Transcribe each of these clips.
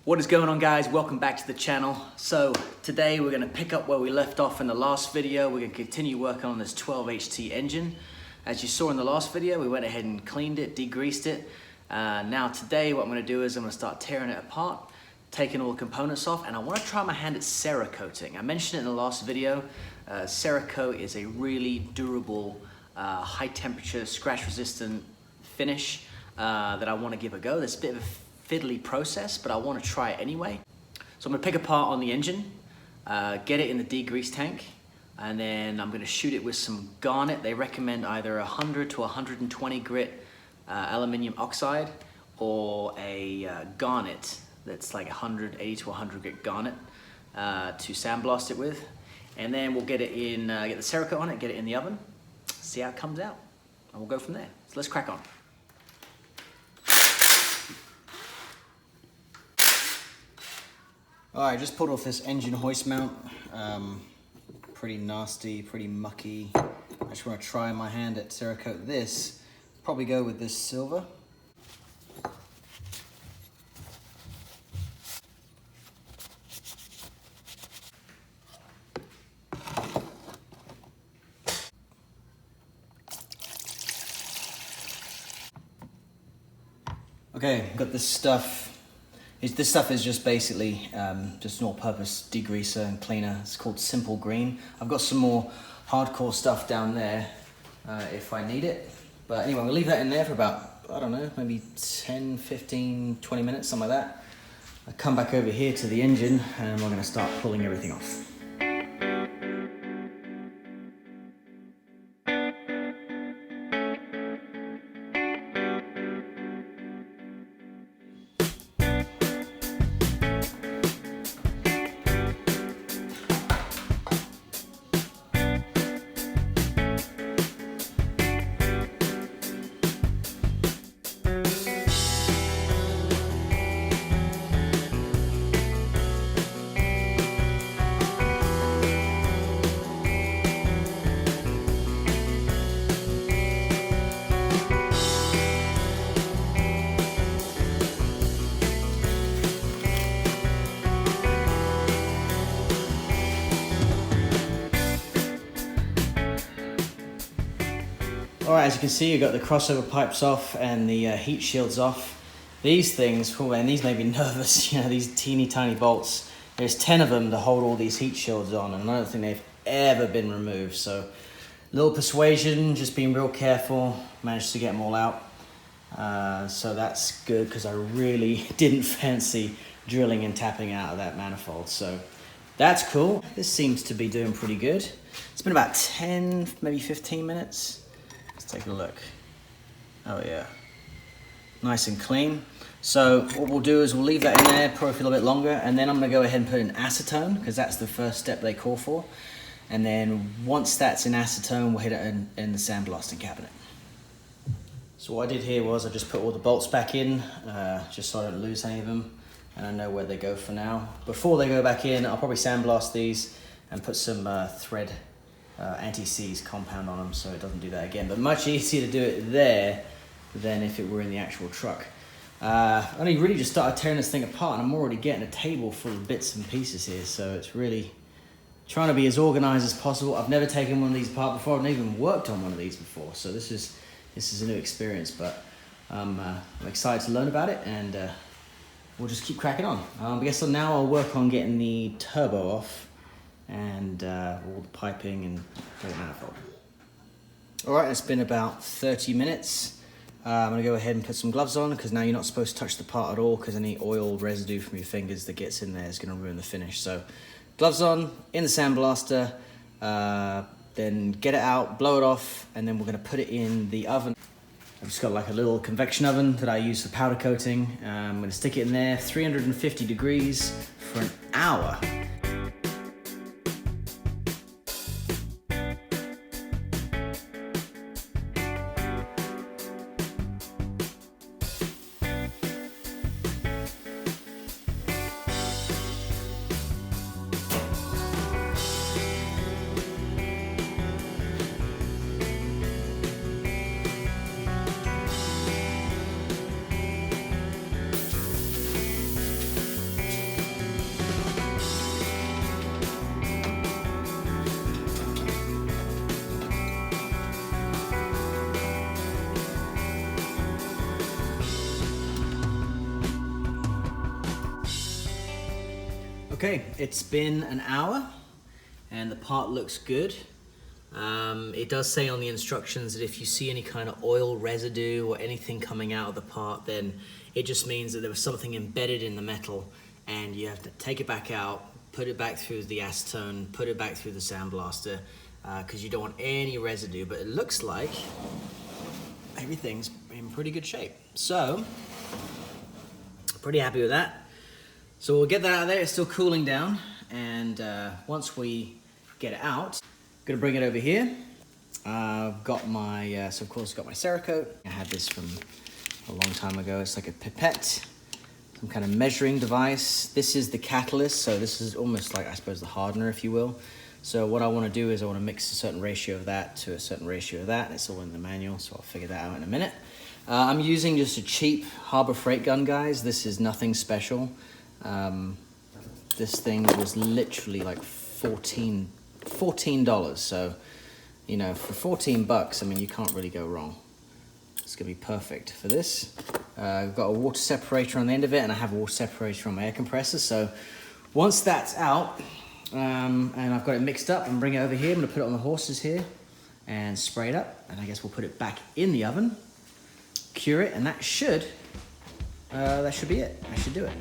What is going on, guys? Welcome back to the channel. So today we're going to pick up where we left off in the last video. We're going to continue working on this 12 HT engine. As you saw in the last video, we went ahead and cleaned it, degreased it. Now today what I'm going to do is I'm going to start tearing it apart, taking all the components off, and I want to try my hand at Cerakoting. I mentioned it in the last video. Cerakote is a really durable, high temperature, scratch resistant finish that I want to give a go. There's a bit of a fiddly process, but I want to try it anyway. So I'm going to pick apart on the engine, get it in the degrease tank, and then I'm going to shoot it with some garnet. They recommend either 100 to 120 grit aluminium oxide or a garnet that's like 180 to 100 grit garnet to sandblast it with. And then we'll get it in, get the Cerakote on it, get it in the oven, see how it comes out, and we'll go from there. So let's crack on. All right, just pulled off this engine hoist mount. Pretty nasty, pretty mucky. I just want to try my hand at Cerakote this. Probably go with this silver. Okay, got this stuff. This stuff is just basically just an all-purpose degreaser and cleaner. It's called Simple Green. I've got some more hardcore stuff down there if I need it. But anyway, we'll leave that in there for about, I don't know, maybe 10, 15, 20 minutes, something like that. I'll come back over here to the engine and we're gonna start pulling everything off. Alright, as you can see, you've got the crossover pipes off and the heat shields off. These things, oh man, these made me nervous, you know, these teeny tiny bolts. There's 10 of them to hold all these heat shields on, and I don't think they've ever been removed. So, a little persuasion, just being real careful, managed to get them all out. So that's good, because I really didn't fancy drilling and tapping out of that manifold. So, that's cool. This seems to be doing pretty good. It's been about 10, maybe 15 minutes. Let's take a look. Oh yeah, nice and clean. So what we'll do is we'll leave that in there probably for a little bit longer, and then I'm gonna go ahead and put in acetone, because that's the first step they call for. And then once that's in acetone, we'll hit it in the sandblasting cabinet. So what I did here was I just put all the bolts back in, just so I don't lose any of them, and I know where they go for now. Before they go back in, I'll probably sandblast these and put some thread anti-seize compound on them so it doesn't do that again. But much easier to do it there than if it were in the actual truck. I only really just started tearing this thing apart, and I'm already getting a table full of bits and pieces here, so it's really trying to be as organized as possible. I've never taken one of these apart before. I've never even worked on one of these before, so this is a new experience, but I'm excited to learn about it, and we'll just keep cracking on. I guess so now I'll work on getting the turbo off and all the piping and the manifold. All right, it's been about 30 minutes. I'm gonna go ahead and put some gloves on, because now you're not supposed to touch the part at all, because any oil residue from your fingers that gets in there is gonna ruin the finish. So gloves on, in the sandblaster, then get it out, blow it off, and then we're gonna put it in the oven. I've just got like a little convection oven that I use for powder coating. I'm gonna stick it in there, 350 degrees for an hour. Okay, it's been an hour and the part looks good. It does say on the instructions that if you see any kind of oil residue or anything coming out of the part, then it just means that there was something embedded in the metal and you have to take it back out, put it back through the acetone, put it back through the sandblaster, because you don't want any residue. But it looks like everything's in pretty good shape. So, pretty happy with that. So we'll get that out of there. It's still cooling down, and once we get it out, I'm gonna bring it over here. I've got my, so of course got my Cerakote. I had this from a long time ago. It's like a pipette, some kind of measuring device. This is the catalyst, so this is almost like, I suppose, the hardener, if you will. So what I want to do is I want to mix a certain ratio of that to a certain ratio of that. It's all in the manual, so I'll figure that out in a minute. I'm using just a cheap Harbor Freight gun, guys. This is nothing special. This thing was literally like $14. So, you know, for 14 bucks, I mean, you can't really go wrong. It's gonna be perfect for this. I've got a water separator on the end of it, and I have a water separator on my air compressor. So once that's out, and I've got it mixed up, and bring it over here, I'm gonna put it on the horses here and spray it up. And I guess we'll put it back in the oven, cure it, and that should be it. I should do it.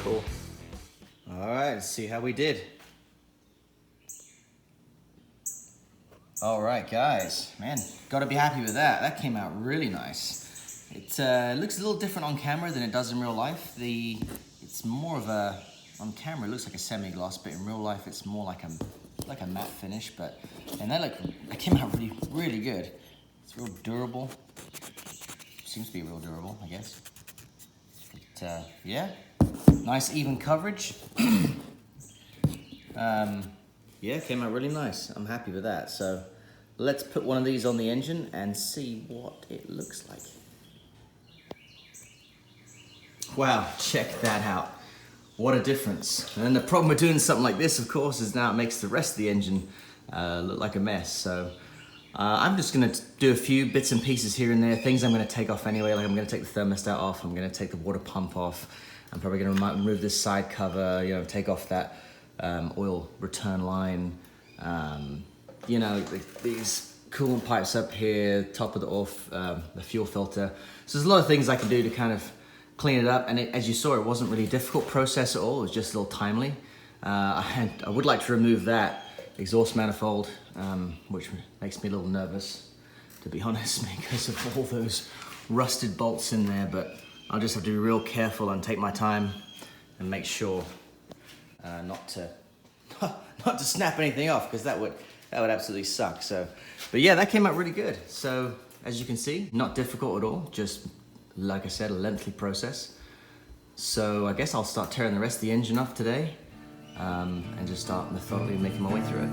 Cool. All right, let's see how we did. All right, guys, man, gotta be happy with that. That came out really nice. It looks a little different on camera than it does in real life. It's more of a, on camera it looks like a semi-gloss, but in real life it's more like a matte finish. And that came out really good. It's real durable. Seems to be real durable, I guess. But yeah, nice even coverage. Yeah, came out really nice. I'm happy with that. So let's put one of these on the engine and see what it looks like. Wow, check that out. What a difference. And the problem with doing something like this, of course, is now it makes the rest of the engine look like a mess. So I'm just gonna do a few bits and pieces here and there, things I'm gonna take off anyway. Like I'm gonna take the thermostat off, I'm gonna take the water pump off. I'm probably gonna remove this side cover, you know, take off that oil return line, you know, these coolant pipes up here, top of the fuel filter. So there's a lot of things I can do to kind of clean it up. And as you saw, it wasn't really a difficult process at all. It was just a little timely. I would like to remove that exhaust manifold, which makes me a little nervous, to be honest, because of all those rusted bolts in there. But I'll just have to be real careful and take my time and make sure not to snap anything off, because that would absolutely suck. So, but yeah, that came out really good. So as you can see, not difficult at all. Just like I said, a lengthy process. So I guess I'll start tearing the rest of the engine off today, and just start methodically making my way through it.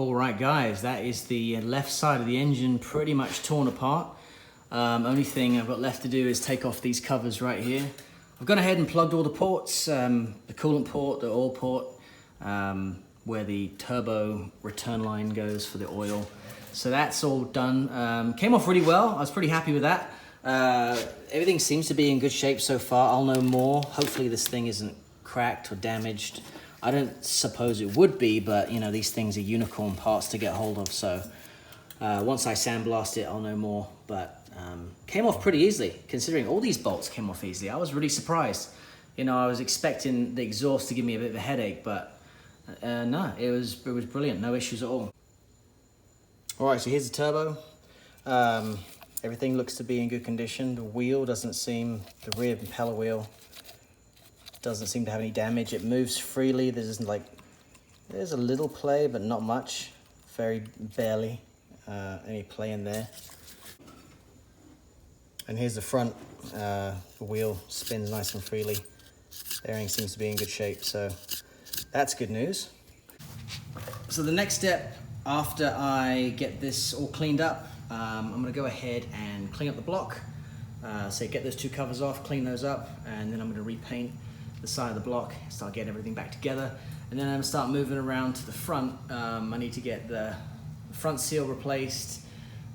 All right, guys, that is the left side of the engine pretty much torn apart. Only thing I've got left to do is take off these covers right here. I've gone ahead and plugged all the ports, the coolant port, the oil port, where the turbo return line goes for the oil. So that's all done. Came off really well. I was pretty happy with that. Everything seems to be in good shape so far. I'll know more. Hopefully this thing isn't cracked or damaged. I don't suppose it would be, but you know, these things are unicorn parts to get hold of. So once I sandblast it, I'll know more. But came off pretty easily, considering all these bolts came off easily. I was really surprised. You know, I was expecting the exhaust to give me a bit of a headache, but no, it was brilliant. No issues at all. All right, so here's the turbo. Everything looks to be in good condition. The wheel doesn't seem, the rear impeller wheel doesn't seem to have any damage. It moves freely. There's a little play, but not much. Very barely any play in there. And here's the front. The wheel spins nice and freely. Bearing seems to be in good shape, so that's good news. So the next step after I get this all cleaned up, I'm gonna go ahead and clean up the block. So get those two covers off, clean those up, and then I'm gonna repaint the side of the block, start getting everything back together. And then I'm gonna start moving around to the front. I need to get the front seal replaced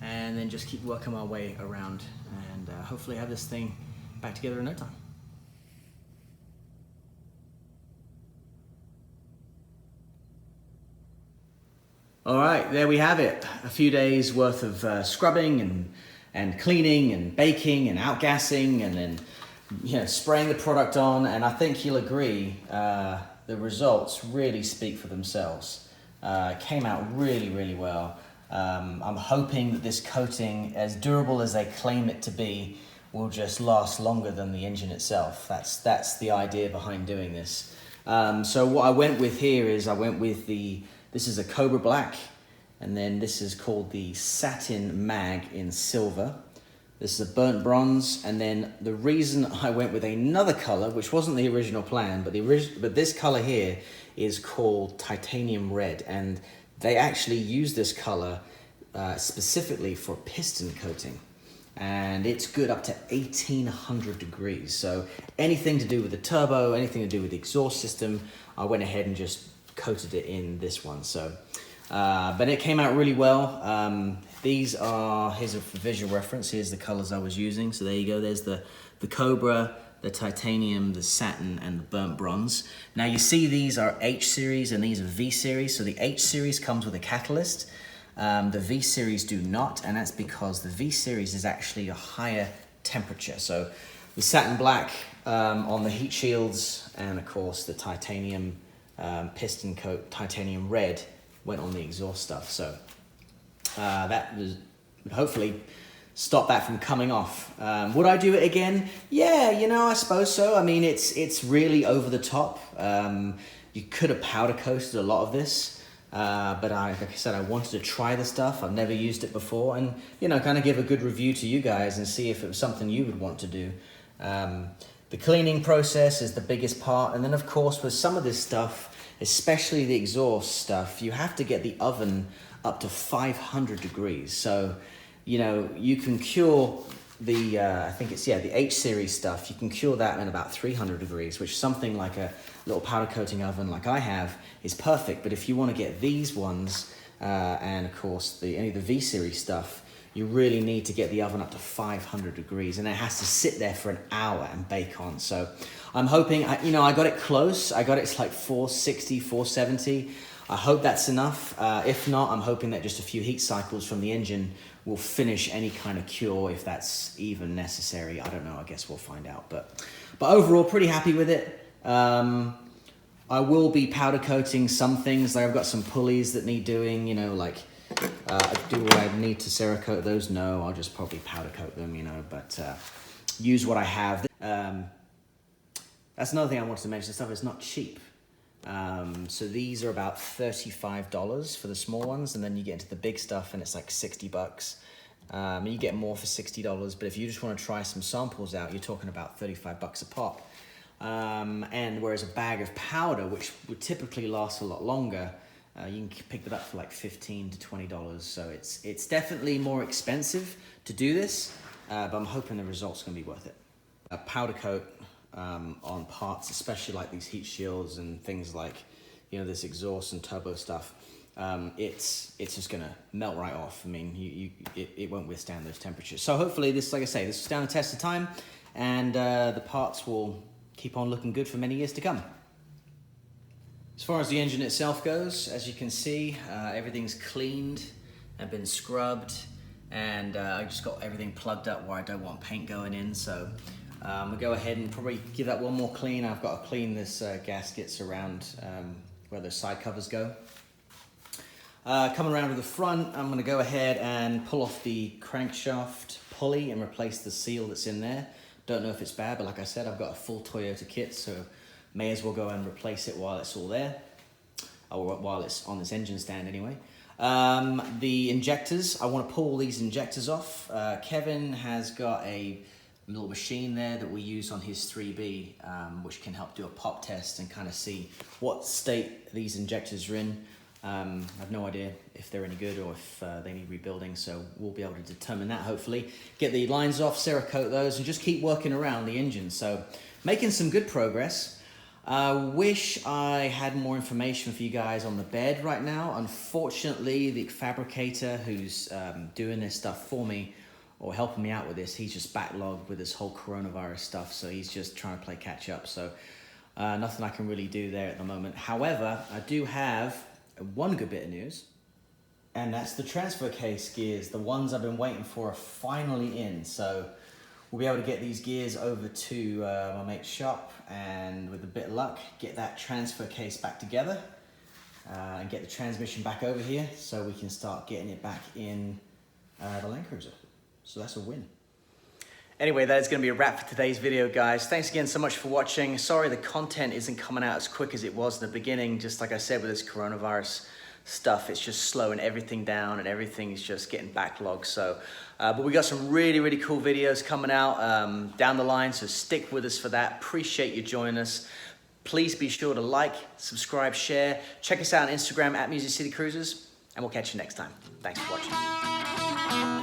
and then just keep working my way around and hopefully have this thing back together in no time. All right, there we have it. A few days worth of scrubbing and cleaning and baking and outgassing and then spraying the product on. And I think you'll agree, the results really speak for themselves. It came out really, really well. I'm hoping that this coating, as durable as they claim it to be, will just last longer than the engine itself. That's the idea behind doing this. So what I went with here is I went with this is a Cobra Black, and then this is called the Satin Mag in silver. This is a burnt bronze, and then the reason I went with another color, which wasn't the original plan, but this color here is called titanium red, and they actually use this color specifically for piston coating, and it's good up to 1800 degrees. So anything to do with the turbo, anything to do with the exhaust system, I went ahead and just coated it in this one. So but it came out really well. Here's a visual reference. Here's the colors I was using. So there you go. There's the Cobra, the titanium, the satin, and the burnt bronze. Now you see these are H series and these are V series. So the H series comes with a catalyst. The V series do not, and that's because the V series is actually a higher temperature. So the satin black on the heat shields, and of course the titanium piston coat, titanium red, went on the exhaust stuff. So that would hopefully stop that from coming off. Would I do it again? Yeah, I suppose so. I mean, it's really over the top. You could have powder coated a lot of this, but like I said, I wanted to try the stuff. I've never used it before, and kind of give a good review to you guys and see if it was something you would want to do. The cleaning process is the biggest part, and then of course with some of this stuff, especially the exhaust stuff, you have to get the oven up to 500 degrees. So, you can cure the, I think it's, the H series stuff, you can cure that in about 300 degrees, which something like a little powder coating oven like I have is perfect. But if you want to get these ones, and of course any of the V series stuff, you really need to get the oven up to 500 degrees, and it has to sit there for an hour and bake on. So I'm hoping, I got it close. I got it to like 460, 470. I hope that's enough. If not, I'm hoping that just a few heat cycles from the engine will finish any kind of cure, if that's even necessary. I don't know, I guess we'll find out. But overall, pretty happy with it. I will be powder coating some things. Like I've got some pulleys that need doing, do what I need to Cerakote those? No, I'll just probably powder coat them, but use what I have. That's another thing I wanted to mention. Stuff is not cheap. So these are about $35 for the small ones, and then you get into the big stuff and it's like $60. You get more for $60, but if you just want to try some samples out, you're talking about $35 a pop. And whereas a bag of powder, which would typically last a lot longer, You can pick that up for like $15 to $20. So it's definitely more expensive to do this, but I'm hoping the result's gonna be worth it. A powder coat on parts, especially like these heat shields and things like, you know, this exhaust and turbo stuff. It's just gonna melt right off. I mean, it won't withstand those temperatures. So hopefully this, like I say, this will stand the test of time, and the parts will keep on looking good for many years to come. As far as the engine itself goes, as you can see, everything's cleaned and been scrubbed, and I just got everything plugged up where I don't want paint going in. So I'm gonna go ahead and probably give that one more clean. I've got to clean this gaskets around where the side covers go. Coming around to the front, I'm gonna go ahead and pull off the crankshaft pulley and replace the seal that's in there. Don't know if it's bad, but like I said, I've got a full Toyota kit, so may as well go and replace it while it's all there, or while it's on this engine stand anyway. The injectors, I want to pull these injectors off. Kevin has got a little machine there that we use on his 3B, which can help do a pop test and kind of see what state these injectors are in. I have no idea if they're any good or if they need rebuilding, so we'll be able to determine that hopefully. Get the lines off, Cerakote those, and just keep working around the engine. So making some good progress. Wish I had more information for you guys on the bed right now. Unfortunately, the fabricator who's doing this stuff for me or helping me out with this, he's just backlogged with this whole coronavirus stuff, so he's just trying to play catch up. So nothing I can really do there at the moment. However, I do have one good bit of news, and that's the transfer case gears. The ones I've been waiting for are finally in. So we'll be able to get these gears over to my mate's shop, and with a bit of luck, get that transfer case back together and get the transmission back over here so we can start getting it back in the Landcruiser. So that's a win. Anyway, that is going to be a wrap for today's video, guys. Thanks again so much for watching. Sorry the content isn't coming out as quick as it was in the beginning. Just like I said, with this coronavirus stuff, it's just slowing everything down and everything is just getting backlogged. So, but we got some really, really cool videos coming out down the line, so stick with us for that. Appreciate you joining us. Please be sure to like, subscribe, share. Check us out on Instagram at Music City Cruisers, and we'll catch you next time. Thanks for watching.